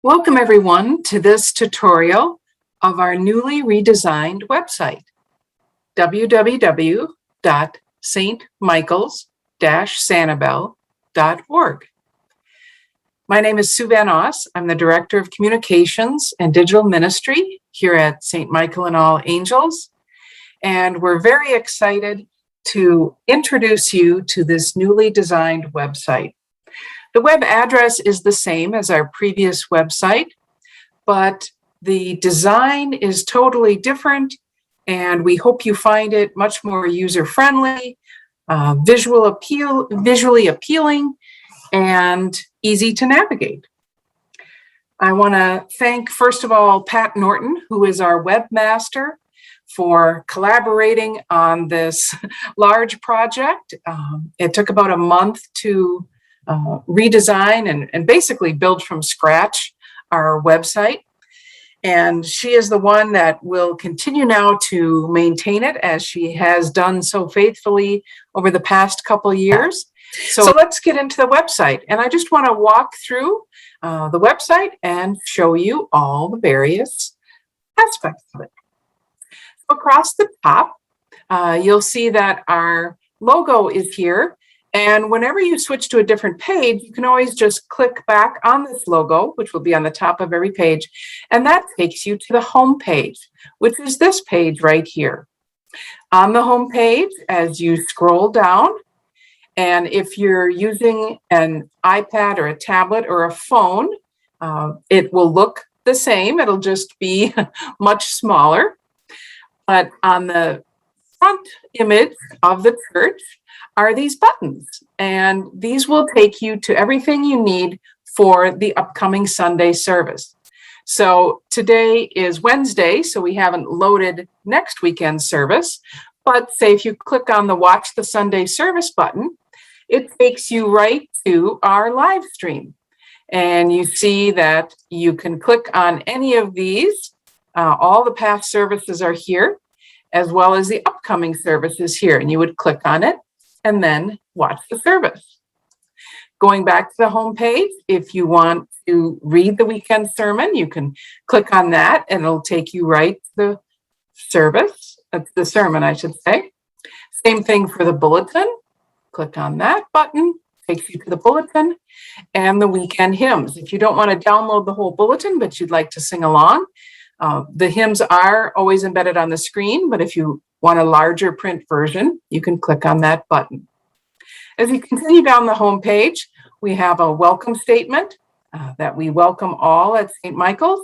Welcome everyone to this tutorial of our newly redesigned website, www.stmichaels-sanibel.org. My name is Sue Van Oss. I'm the Director of Communications and Digital Ministry here at St. Michael and All Angels, and we're very excited to introduce you to this newly designed website. The web address is the same as our previous website, but the design is totally different, and we hope you find it much more user-friendly, visually appealing, and easy to navigate. I want to thank, first of all, Pat Norton, who is our webmaster, for collaborating on this large project. It took about a month to redesign and basically build from scratch our website. And she is the one that will continue now to maintain it, as she has done so faithfully over the past couple years. So let's get into the website. And I just want to walk through the website and show you all the various aspects of it. Across the top, you'll see that our logo is here. And whenever you switch to a different page, you can always just click back on this logo, which will be on the top of every page. And that takes you to the home page, which is this page right here. On the home page, as you scroll down, and if you're using an iPad or a tablet or a phone, it will look the same. It'll just be much smaller. But on the front image of the church are these buttons, and these will take you to everything you need for the upcoming Sunday service. So today is Wednesday, so we haven't loaded next weekend's service, but say if you click on the Watch the Sunday Service button, it takes you right to our live stream. And you see that you can click on any of these. All the past services are here, as well as the upcoming services here. And you would click on it and then watch the service. Going back to the home page, if you want to read the weekend sermon, you can click on that and it'll take you right to the service. That's the sermon, I should say. Same thing for the bulletin. Click on that button, takes you to the bulletin, and the weekend hymns. If you don't want to download the whole bulletin, but you'd like to sing along, the hymns are always embedded on the screen, but if you want a larger print version, you can click on that button. As you continue down the home page, we have a welcome statement that we welcome all at St. Michael's.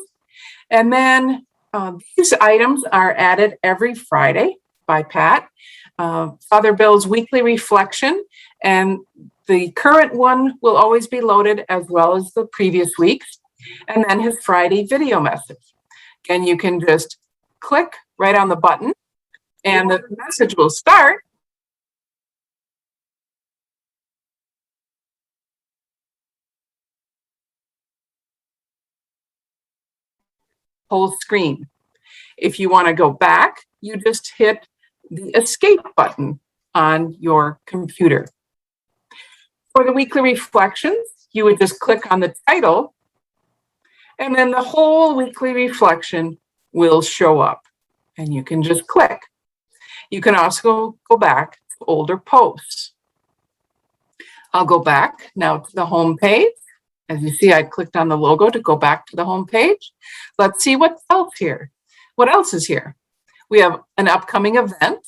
And then these items are added every Friday by Pat. Father Bill's weekly reflection, and the current one will always be loaded as well as the previous weeks, and then his Friday video message. Again, you can just click right on the button and the message will start. Whole screen. If you want to go back, you just hit the escape button on your computer. For the weekly reflections, you would just click on the title, and then the whole weekly reflection will show up, and you can just click. You can also go back to older posts. I'll go back now to the home page. As you see, I clicked on the logo to go back to the home page. Let's see what's else here. What else is here? We have an upcoming event,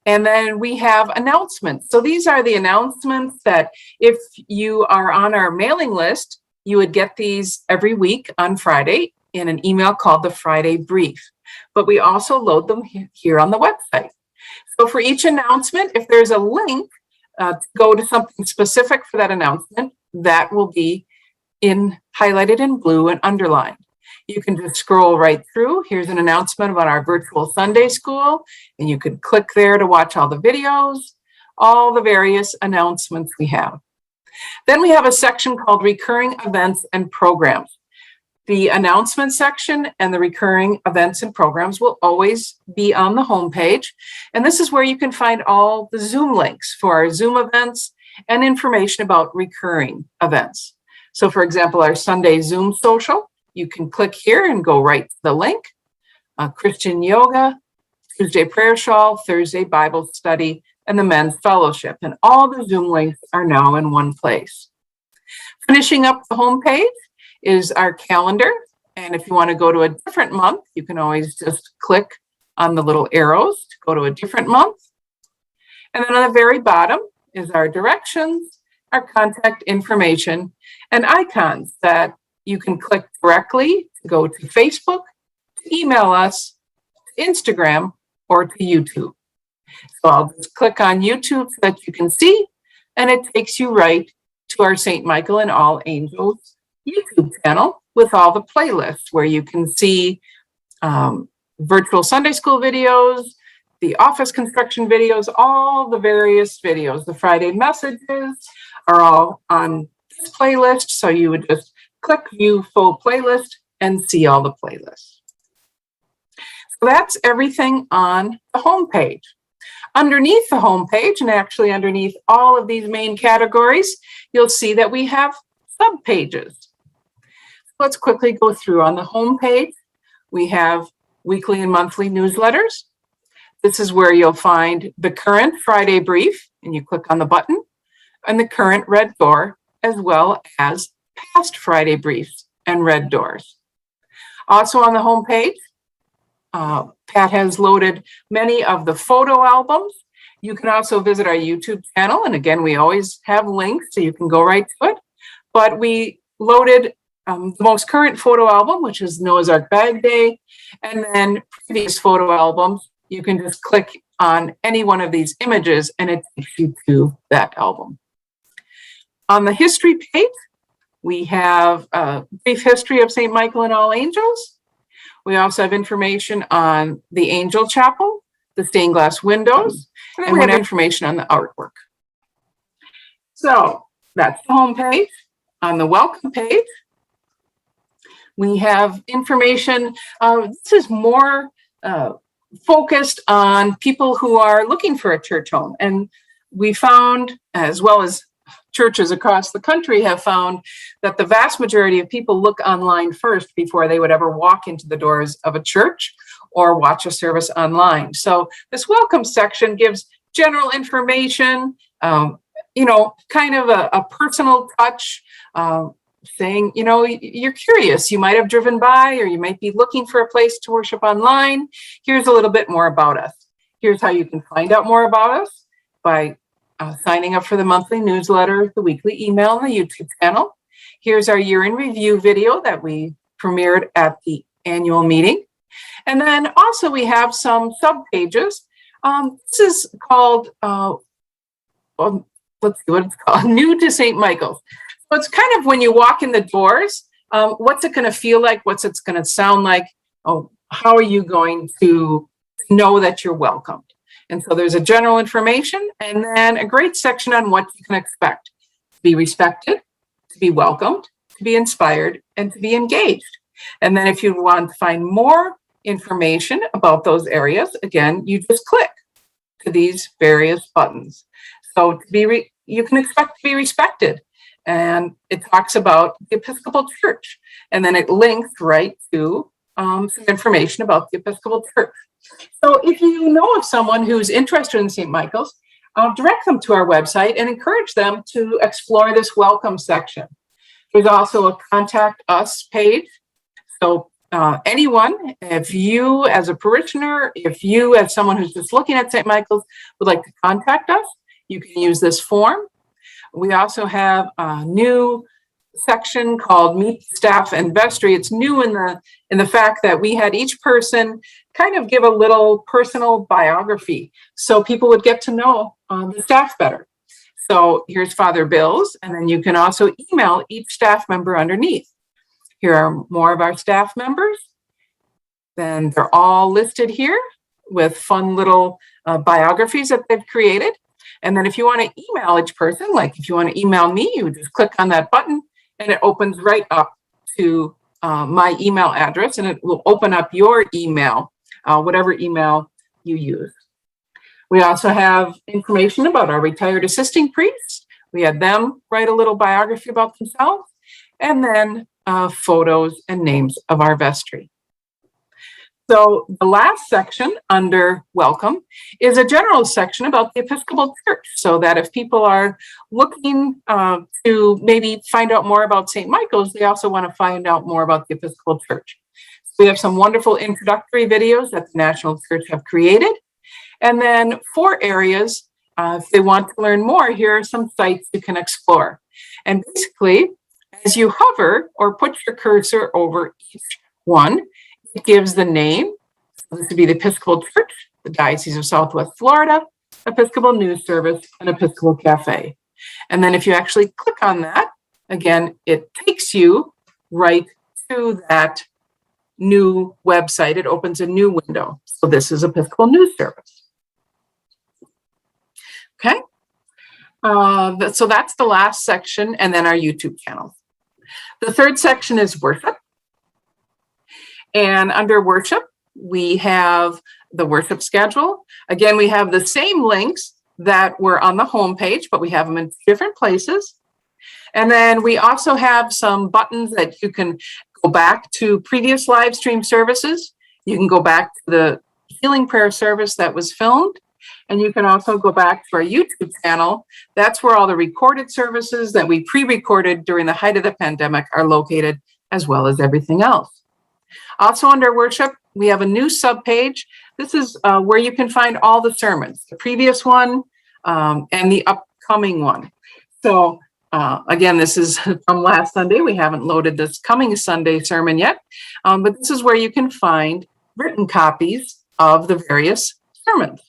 and then we have announcements. So these are the announcements that if you are on our mailing list, you would get these every week on Friday in an email called the Friday Brief. But we also load them here on the website. So for each announcement, if there's a link to go to something specific for that announcement, that will be highlighted in blue and underlined. You can just scroll right through. Here's an announcement about our virtual Sunday school, and you could click there to watch all the videos, all the various announcements we have. Then we have a section called Recurring Events and Programs. The announcement section and the recurring events and programs will always be on the homepage. And this is where you can find all the Zoom links for our Zoom events and information about recurring events. So for example, our Sunday Zoom social, you can click here and go right to the link. Christian yoga, Tuesday prayer shawl, Thursday Bible study, and the men's fellowship. And all the Zoom links are now in one place. Finishing up the homepage is our calendar. And if you want to go to a different month, you can always just click on the little arrows to go to a different month. And then on the very bottom is our directions, our contact information, and icons that you can click directly to go to Facebook, to email us, to Instagram, or to YouTube. So I'll just click on YouTube so that you can see, and it takes you right to our St. Michael and All Angels YouTube channel with all the playlists where you can see virtual Sunday school videos, the office construction videos, all the various videos. The Friday messages are all on this playlist, so you would just click view full playlist and see all the playlists. So that's everything on the homepage. Underneath the homepage, and actually underneath all of these main categories, you'll see that we have subpages. Let's quickly go through. On the homepage, we have weekly and monthly newsletters. This is where you'll find the current Friday brief, and you click on the button, and the current red door, as well as past Friday briefs and red doors. Also on the homepage, Pat has loaded many of the photo albums. You can also visit our YouTube channel, and again, we always have links, so you can go right to it. But we loaded the most current photo album, which is Noah's Ark Bag Day, and then previous photo albums. You can just click on any one of these images, and it takes you to that album. On the history page, we have a brief history of St. Michael and All Angels. We also have information on the Angel Chapel, the stained glass windows, and we have information on the artwork. So that's the home page. On the welcome page, we have information. This is more focused on people who are looking for a church home. And we found, as well as churches across the country have found, that the vast majority of people look online first before they would ever walk into the doors of a church or watch a service online. So this welcome section gives general information, kind of a personal touch, saying, you're curious, you might have driven by, or you might be looking for a place to worship online. Here's a little bit more about us. Here's how you can find out more about us by signing up for the monthly newsletter, the weekly email, and the YouTube channel. Here's our year in review video that we premiered at the annual meeting. And then also we have some sub pages. This is called, let's see what it's called, New to St. Michael's. So it's kind of when you walk in the doors, what's it going to feel like? What's it going to sound like? Oh, how are you going to know that you're welcomed? And so there's a general information and then a great section on what you can expect: to be respected, to be welcomed, to be inspired, and to be engaged. And then if you want to find more information about those areas, again, you just click to these various buttons. So you can expect to be respected. And it talks about the Episcopal Church. And then it links right to some information about the Episcopal Church. So if you know of someone who's interested in St. Michael's, direct them to our website and encourage them to explore this welcome section. There's also a contact us page. So anyone, if you as a parishioner, if you as someone who's just looking at St. Michael's would like to contact us, you can use this form. We also have a new section called Meet Staff and Vestry. It's new in the fact that we had each person kind of give a little personal biography so people would get to know the staff better. So here's Father Bill's, and then you can also email each staff member underneath. Here are more of our staff members. Then they're all listed here with fun little biographies that they've created. And then if you want to email each person, like if you want to email me, you just click on that button and it opens right up to my email address, and it will open up your email, whatever email you use. We also have information about our retired assisting priests. We had them write a little biography about themselves. and then photos and names of our vestry. So the last section under welcome is a general section about the Episcopal Church, so that if people are looking to maybe find out more about St. Michael's, they also want to find out more about the Episcopal Church. So we have some wonderful introductory videos that the National Church have created. And then 4 areas, if they want to learn more, here are some sites you can explore. And basically, as you hover or put your cursor over each one, it gives the name. So this would be the Episcopal Church, the Diocese of Southwest Florida, Episcopal News Service, and Episcopal Cafe. And then if you actually click on that, again, it takes you right to that new website. It opens a new window. So this is Episcopal News Service. Okay. So that's the last section, and then our YouTube channel. The third section is worship. And under worship, we have the worship schedule. Again, we have the same links that were on the homepage, but we have them in different places. And then we also have some buttons that you can go back to previous live stream services. You can go back to the healing prayer service that was filmed. And you can also go back to our YouTube channel. That's where all the recorded services that we pre-recorded during the height of the pandemic are located, as well as everything else. Also under worship, we have a new subpage. This is where you can find all the sermons, the previous one and the upcoming one. So again, this is from last Sunday. We haven't loaded this coming Sunday sermon yet, but this is where you can find written copies of the various sermons.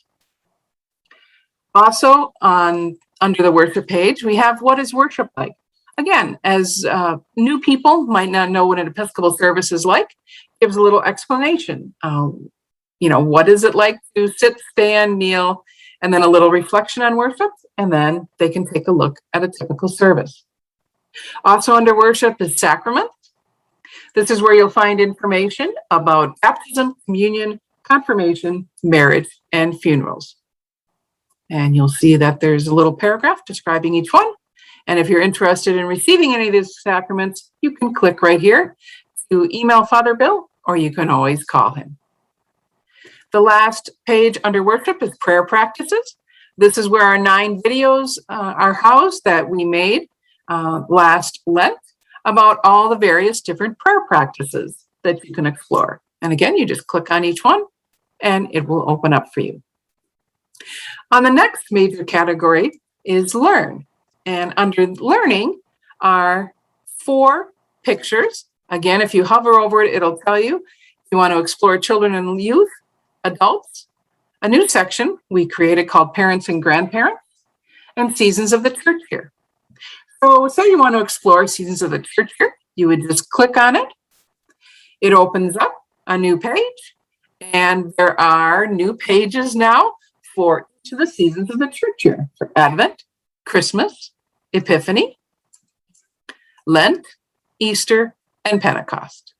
Also under the worship page, we have what is worship like? Again, as new people might not know what an Episcopal service is like, gives a little explanation. What is it like to sit, stand, kneel, and then a little reflection on worship, and then they can take a look at a typical service. Also under worship is sacraments. This is where you'll find information about baptism, communion, confirmation, marriage, and funerals. And you'll see that there's a little paragraph describing each one. And if you're interested in receiving any of these sacraments, you can click right here to email Father Bill, or you can always call him. The last page under worship is prayer practices. This is where our 9 videos are housed that we made last Lent about all the various different prayer practices that you can explore. And again, you just click on each one and it will open up for you. On the next major category is learn. And under learning are 4 pictures. Again, if you hover over it, it'll tell you if you want to explore children and youth, adults. A new section we created called Parents and Grandparents and Seasons of the Church Year. So say you want to explore Seasons of the Church Year, you would just click on it. It opens up a new page, and there are new pages now for each of the seasons of the church year, for Advent, Christmas, Epiphany, Lent, Easter, and Pentecost.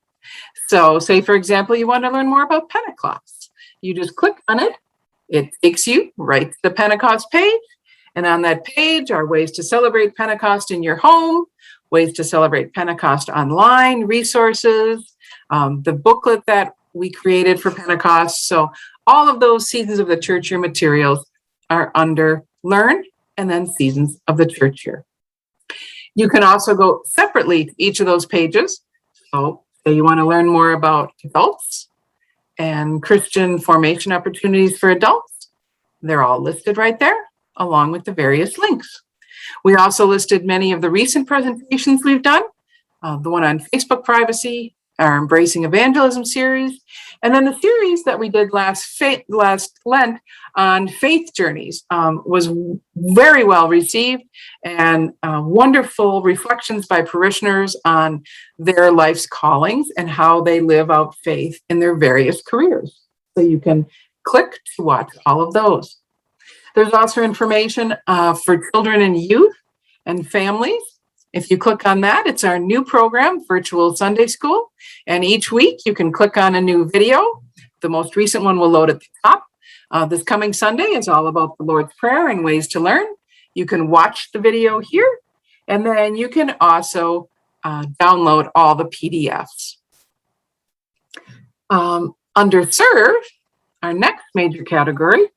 So say, for example, you want to learn more about Pentecost. You just click on it. It takes you right to the Pentecost page. And on that page are ways to celebrate Pentecost in your home, ways to celebrate Pentecost online, resources, the booklet that we created for Pentecost. So all of those Seasons of the Church Year materials are under Learn and then Seasons of the Church Year. You can also go separately to each of those pages. So say you want to learn more about adults and Christian formation opportunities for adults. They're all listed right there, along with the various links. We also listed many of the recent presentations we've done, the one on Facebook privacy, our Embracing Evangelism series, and then the series that we did last Lent on faith journeys was very well received, and wonderful reflections by parishioners on their life's callings and how they live out faith in their various careers. So you can click to watch all of those. There's also information for children and youth and families. If you click on that, it's our new program, Virtual Sunday School. And each week you can click on a new video. The most recent one will load at the top. This coming Sunday is all about the Lord's Prayer and ways to learn. You can watch the video here. And then you can also download all the PDFs. Under Serve, our next major category,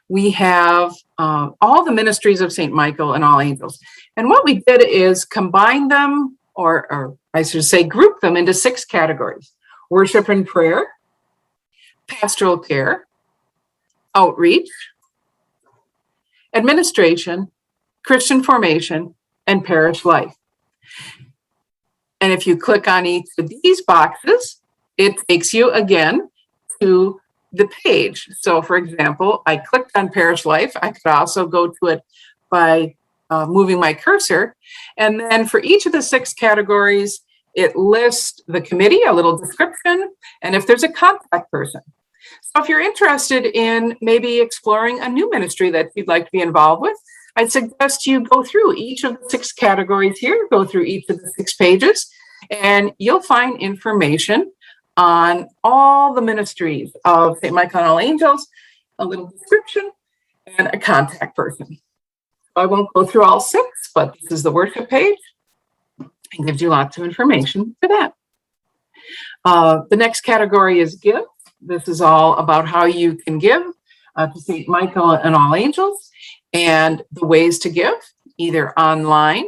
we have all the ministries of St. Michael and All Angels. And what we did is combine them, or I should say group them into 6 categories: worship and prayer, pastoral care, outreach, administration, Christian formation, and parish life. And if you click on each of these boxes, it takes you again to the page. So for example, I clicked on parish life. I could also go to it by moving my cursor. And then for each of the 6 categories, it lists the committee, a little description, and if there's a contact person. So if you're interested in maybe exploring a new ministry that you'd like to be involved with, I'd suggest you go through each of the 6 categories here, go through each of the 6 pages, and you'll find information on all the ministries of St. Michael and All Angels, a little description, and a contact person. I won't go through all 6, but this is the worship page. It gives you lots of information for that. The next category is give. This is all about how you can give to St. Michael and All Angels, and the ways to give, either online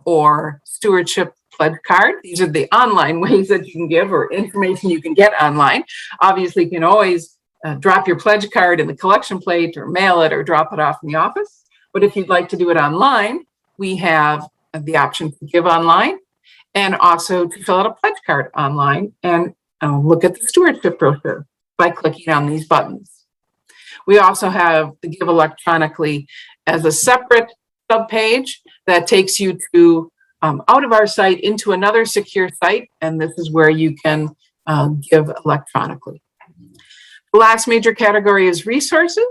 or stewardship pledge card. These are the online ways that you can give, or information you can get online. Obviously, you can always drop your pledge card in the collection plate, or mail it, or drop it off in the office. But if you'd like to do it online, we have the option to give online, and also to fill out a pledge card online and look at the stewardship brochure by clicking on these buttons. We also have the Give Electronically as a separate subpage that takes you to out of our site into another secure site, and this is where you can give electronically. The last major category is resources.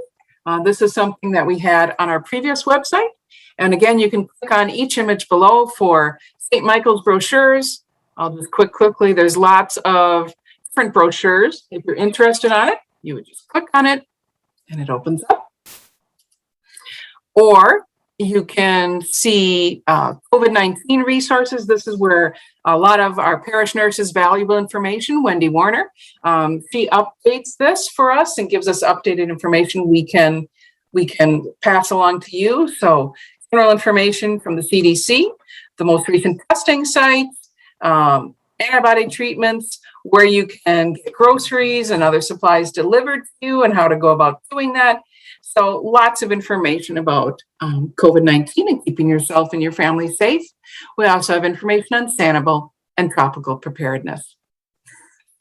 This is something that we had on our previous website, and again, you can click on each image below for St. Michael's brochures. I'll just quickly, there's lots of different brochures. If you're interested on it, you would just click on it and it opens up. Or you can see COVID-19 resources. This is where a lot of our parish nurses' valuable information, Wendy Warner, she updates this for us and gives us updated information we can pass along to you. So general information from the CDC, the most recent testing sites, antibody treatments, where you can get groceries and other supplies delivered to you and how to go about doing that. So lots of information about COVID-19 and keeping yourself and your family safe. We also have information on sanitable and tropical preparedness.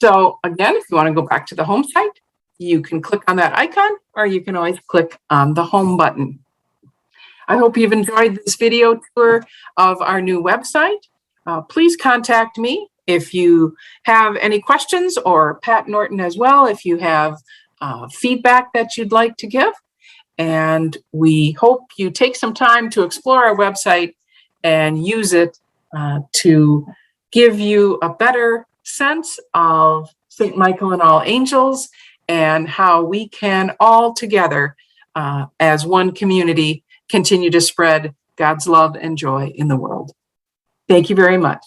So again, if you want to go back to the home site, you can click on that icon, or you can always click on the home button. I hope you've enjoyed this video tour of our new website. Please contact me if you have any questions, or Pat Norton as well, if you have feedback that you'd like to give. And we hope you take some time to explore our website and use it to give you a better sense of St. Michael and All Angels, and how we can all together as one community continue to spread God's love and joy in the world. Thank you very much.